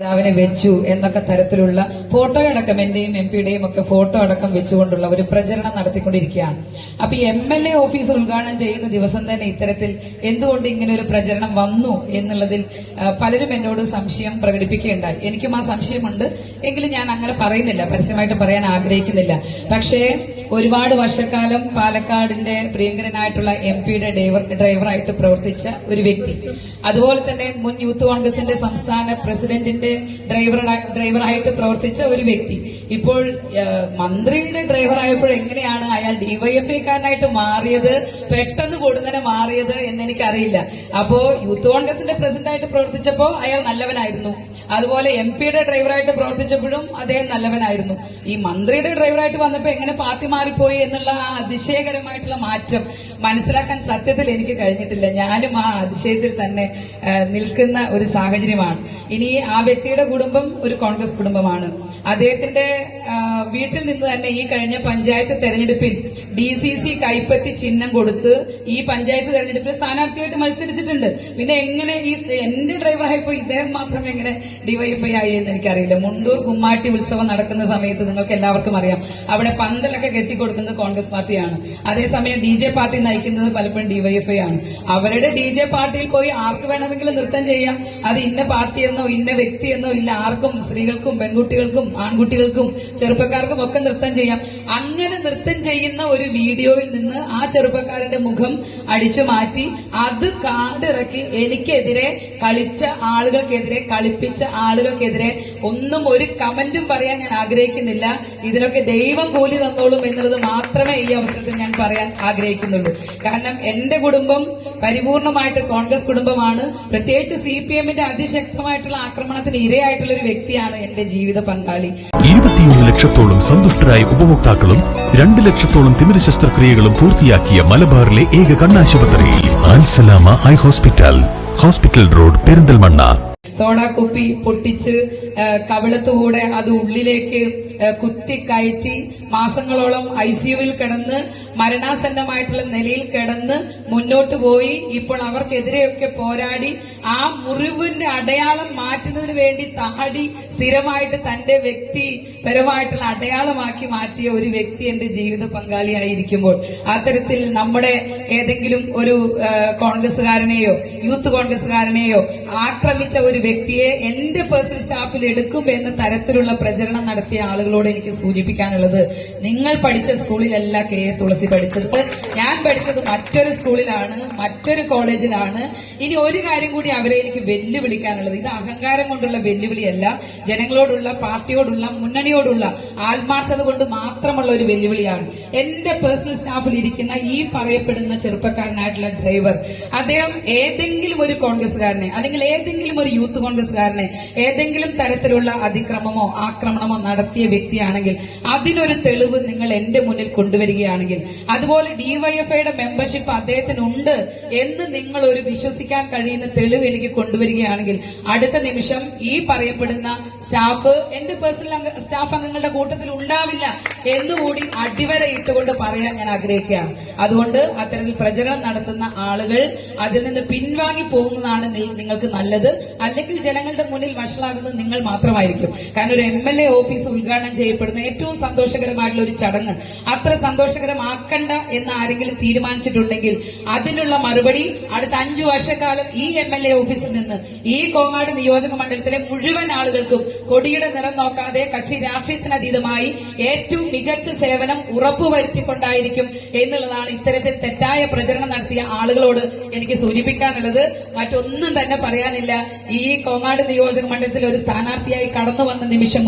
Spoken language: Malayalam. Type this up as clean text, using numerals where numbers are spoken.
നേതാവിനെ വെച്ചു എന്നൊക്കെ തരത്തിലുള്ള ഫോട്ടോ അടക്കം എന്റെയും MP-യുടെയും ഒക്കെ ഫോട്ടോ അടക്കം വെച്ചുകൊണ്ടുള്ള ഒരു പ്രചരണം നടത്തിക്കൊണ്ടിരിക്കുകയാണ്. അപ്പൊ ഈ MLA ഓഫീസ് ഉദ്ഘാടനം ചെയ്യുന്ന ദിവസം തന്നെ ഇത്തരത്തിൽ എന്തുകൊണ്ട് ഇങ്ങനെ ഒരു പ്രചരണം വന്നു എന്നുള്ളതിൽ പലരും എന്നോട് സംശയം പ്രകടിപ്പിക്കുകയുണ്ടായി. എനിക്കും ആ സംശയമുണ്ട്, എങ്കിലും ഞാൻ അങ്ങനെ പറയുന്നില്ല, പരസ്യമായിട്ട് പറയാൻ ആഗ്രഹിക്കുന്നില്ല. പക്ഷേ ഒരുപാട് വർഷക്കാലം പാലക്കാടിന്റെ പ്രിയങ്കരനായിട്ടുള്ള MP-യുടെ ഡ്രൈവറായിട്ട് പ്രവർത്തിച്ച ഒരു വ്യക്തി, അതുപോലെ തന്നെ മുൻ യൂത്ത് കോൺഗ്രസിന്റെ സംസ്ഥാന പ്രസിഡന്റിന്റെ ഡ്രൈവറായിട്ട് പ്രവർത്തിച്ച ഒരു വ്യക്തി ഇപ്പോൾ മന്ത്രിയുടെ ഡ്രൈവറായപ്പോൾ എങ്ങനെയാണ് അയാൾ ഡിവൈഎഫ്ഐക്കാരനായിട്ട് മാറിയത്, പെട്ടെന്ന് കൊടുന്നനെ മാറിയത് എന്നെനിക്കറിയില്ല. അപ്പോ യൂത്ത് കോൺഗ്രസിന്റെ പ്രസിഡന്റായിട്ട് പ്രവർത്തിച്ചപ്പോൾ അയാൾ നല്ലവനായിരുന്നു, അതുപോലെ MP-യുടെ ഡ്രൈവറായിട്ട് പ്രവർത്തിച്ചപ്പോഴും അദ്ദേഹം നല്ലവനായിരുന്നു. ഈ മന്ത്രിയുടെ ഡ്രൈവറായിട്ട് വന്നപ്പോൾ എങ്ങനെ പാർട്ടി മാറിപ്പോയി എന്നുള്ള ആ അതിശയകരമായിട്ടുള്ള മാറ്റം മനസ്സിലാക്കാൻ സത്യത്തിൽ എനിക്ക് കഴിഞ്ഞിട്ടില്ല. ഞാനും ആ അതിശയത്തിൽ തന്നെ നിൽക്കുന്ന ഒരു സാഹചര്യമാണ്. ഇനി ആ വ്യക്തിയുടെ കുടുംബം ഒരു കോൺഗ്രസ് കുടുംബമാണ്. അദ്ദേഹത്തിന്റെ വീട്ടിൽ നിന്ന് തന്നെ ഈ കഴിഞ്ഞ പഞ്ചായത്ത് തെരഞ്ഞെടുപ്പിൽ DCC കൈപ്പത്തി ചിഹ്നം കൊടുത്ത് ഈ പഞ്ചായത്ത് തെരഞ്ഞെടുപ്പിൽ സ്ഥാനാർത്ഥിയായിട്ട് മത്സരിച്ചിട്ടുണ്ട്. പിന്നെ എങ്ങനെ ഈ എന്റെ ഡ്രൈവറായപ്പോ ഇദ്ദേഹം മാത്രം എങ്ങനെ ഡിവൈഎഫ്ഐ ആയി എന്ന് എനിക്കറിയില്ല. മുണ്ടൂർ കുമ്മാട്ടി ഉത്സവം നടക്കുന്ന സമയത്ത് നിങ്ങൾക്ക് എല്ലാവർക്കും അറിയാം, അവിടെ പന്തലൊക്കെ കെട്ടിക്കൊടുക്കുന്നത് കോൺഗ്രസ് പാർട്ടിയാണ്. അതേസമയം DJ പാർട്ടി നയിക്കുന്നത് പലപ്പോഴും ഡിവൈഎഫ്ഐ ആണ്. അവരുടെ DJ പാർട്ടിയിൽ പോയി ആർക്ക് വേണമെങ്കിലും നൃത്തം ചെയ്യാം. അത് ഇന്ന പാർട്ടിയെന്നോ ഇന്ന വ്യക്തിയെന്നോ ഇല്ല, ആർക്കും സ്ത്രീകൾക്കും പെൺകുട്ടികൾക്കും ആൺകുട്ടികൾക്കും ചെറുപ്പക്കാർക്കും ഒക്കെ നൃത്തം ചെയ്യാം. അങ്ങനെ നൃത്തം ചെയ്യുന്ന ഒരു വീഡിയോയിൽ നിന്ന് ആ ചെറുപ്പക്കാരന്റെ മുഖം അടിച്ചു മാറ്റി അത് കാർഡിറക്കി എനിക്കെതിരെ കളിച്ച ആളുകൾക്കെതിരെ, കളിപ്പിച്ച ആളുകൾക്കെതിരെ ഒന്നും ഒരു കമന്റും പറയാൻ ഞാൻ ആഗ്രഹിക്കുന്നില്ല. ഇതിനൊക്കെ ദൈവം കൂലി തന്നോളും എന്നുള്ളത് മാത്രമേ ഈ അവസരത്തിൽ ഞാൻ പറയാൻ ആഗ്രഹിക്കുന്നുള്ളൂ. കാരണം എന്റെ കുടുംബം പരിപൂർണമായിട്ട് കോൺഗ്രസ് കുടുംബമാണ്. പ്രത്യേകിച്ച് CPM-ന്റെ അതിശക്തമായിട്ടുള്ള ആക്രമണത്തിന് ഇരയായിട്ടുള്ള ഒരു വ്യക്തിയാണ് എന്റെ ജീവിത പങ്കാളി. 21 ലക്ഷത്തോളം സന്തുഷ്ടരായ ഉപഭോക്താക്കളും 2 ലക്ഷത്തോളം തിമിര ശസ്ത്രക്രിയകളും പൂർത്തിയാക്കിയ മലബാറിലെ ഏക കണ്ണാശുപത്രി ആൻസലാമ high hospital, hospital road, Perinthalmanna. Soda കുപ്പി പൊട്ടിച്ച് കവിളത്തുകൂടെ അത് ഉള്ളിലേക്ക് കുത്തിക്കയറ്റി മാസങ്ങളോളം ICU-വിൽ കിടന്ന് മരണാസന്നമായിട്ടുള്ള നിലയിൽ കിടന്ന് മുന്നോട്ട് പോയി ഇപ്പോൾ അവർക്കെതിരെയൊക്കെ പോരാടി ആ മുറിവിന്റെ അടയാളം മാറ്റുന്നതിന് വേണ്ടി താടി സ്ഥിരമായിട്ട് തന്റെ വ്യക്തിപരമായിട്ടുള്ള അടയാളമാക്കി മാറ്റിയ ഒരു വ്യക്തി എന്റെ ജീവിത പങ്കാളിയായിരിക്കുമ്പോൾ അത്തരത്തിൽ നമ്മുടെ ഏതെങ്കിലും ഒരു കോൺഗ്രസുകാരനെയോ യൂത്ത് കോൺഗ്രസുകാരനെയോ ആക്രമിച്ച ഒരു വ്യക്തിയെ എന്റെ പേഴ്സണൽ സ്റ്റാഫിൽ എടുക്കും എന്ന തരത്തിലുള്ള പ്രചരണം നടത്തിയ ആളുകളോട് എനിക്ക് സൂചിപ്പിക്കാനുള്ളത്, നിങ്ങൾ പഠിച്ച സ്കൂളിലല്ല KA തുളസി പഠിച്ചത്. ഞാൻ പഠിച്ചത് മറ്റൊരു സ്കൂളിലാണ്, മറ്റൊരു കോളേജിലാണ്. ഇനി ഒരു കാര്യം കൂടി അവരെ എനിക്ക് വെല്ലുവിളിക്കാനുള്ളത്, ഇത് അഹങ്കാരം കൊണ്ടുള്ള വെല്ലുവിളിയല്ല, ജനങ്ങളോടുള്ള, പാർട്ടിയോടുള്ള, മുന്നണിയോടുള്ള ആത്മാർത്ഥത കൊണ്ട് മാത്രമുള്ള ഒരു വെല്ലുവിളിയാണ്. എന്റെ പേഴ്സണൽ സ്റ്റാഫിൽ ഇരിക്കുന്ന ഈ പറയപ്പെടുന്ന ചെറുപ്പക്കാരനായിട്ടുള്ള ഡ്രൈവർ, അദ്ദേഹം ഏതെങ്കിലും ഒരു കോൺഗ്രസുകാരനെ അല്ലെങ്കിൽ ഏതെങ്കിലും ഒരു യൂത്ത് കോൺഗ്രസുകാരനെ ഏതെങ്കിലും തരത്തിലുള്ള അതിക്രമമോ ആക്രമണമോ നടത്തിയ വ്യക്തിയാണെങ്കിൽ അതിനൊരു തെളിവ് നിങ്ങൾ എന്റെ മുന്നിൽ കൊണ്ടുവരികയാണെങ്കിൽ, അതുപോലെ ഡിവൈഎഫ്ഐയുടെ മെമ്പർഷിപ്പ് അദ്ദേഹത്തിനുണ്ട് എന്ന് നിങ്ങൾ ഒരു വിശ്വസിക്കാൻ കഴിയുന്ന തെളിവ് എനിക്ക് കൊണ്ടുവരികയാണെങ്കിൽ അടുത്ത നിമിഷം ഈ പറയപ്പെടുന്ന സ്റ്റാഫ് എന്റെ പേഴ്സണൽ സ്റ്റാഫ് അംഗങ്ങളുടെ കൂട്ടത്തിൽ ഉണ്ടാവില്ല എന്നുകൂടി അടിവര ഇട്ടുകൊണ്ട് പറയാൻ ഞാൻ ആഗ്രഹിക്കുകയാണ്. അതുകൊണ്ട് അത്തരത്തിൽ പ്രചരണം നടത്തുന്ന ആളുകൾ അതിൽ നിന്ന് പിൻവാങ്ങി പോകുന്നതാണ് നിങ്ങൾക്ക് നല്ലത്. അല്ലെങ്കിൽ ജനങ്ങളുടെ മുന്നിൽ വഷളാകുന്നത് നിങ്ങൾ മാത്രമായിരിക്കും. കാരണം ഒരു MLA ഓഫീസ് ഉദ്ഘാടനം ചെയ്യപ്പെടുന്ന ഏറ്റവും സന്തോഷകരമായിട്ടുള്ള ഒരു ചടങ്ങ് അത്ര സന്തോഷകരമാക്കണ്ട എന്ന് ആരെങ്കിലും തീരുമാനിച്ചിട്ടുണ്ടെങ്കിൽ അതിനുള്ള മറുപടി അടുത്ത 5 വർഷക്കാലം ഈ MLA ഓഫീസിൽ നിന്ന് ഈ കോങ്ങാട് നിയോജക മണ്ഡലത്തിലെ മുഴുവൻ ആളുകൾക്കും കൊടിയുടെ നിറം നോക്കാതെ കക്ഷി രാഷ്ട്രീയത്തിനതീതമായി ഏറ്റവും മികച്ച സേവനം ഉറപ്പുവരുത്തിക്കൊണ്ടായിരിക്കും എന്നുള്ളതാണ് ഇത്തരത്തിൽ തെറ്റായ പ്രചരണം നടത്തിയ ആളുകളോട് എനിക്ക് സൂചിപ്പിക്കാനുള്ളത്. മറ്റൊന്നും തന്നെ പറയാനില്ല. ഈ കോങ്ങാട് നിയോജക മണ്ഡലത്തിൽ ഒരു സ്ഥാനാർത്ഥിയായി കടന്നു വന്ന നിമിഷം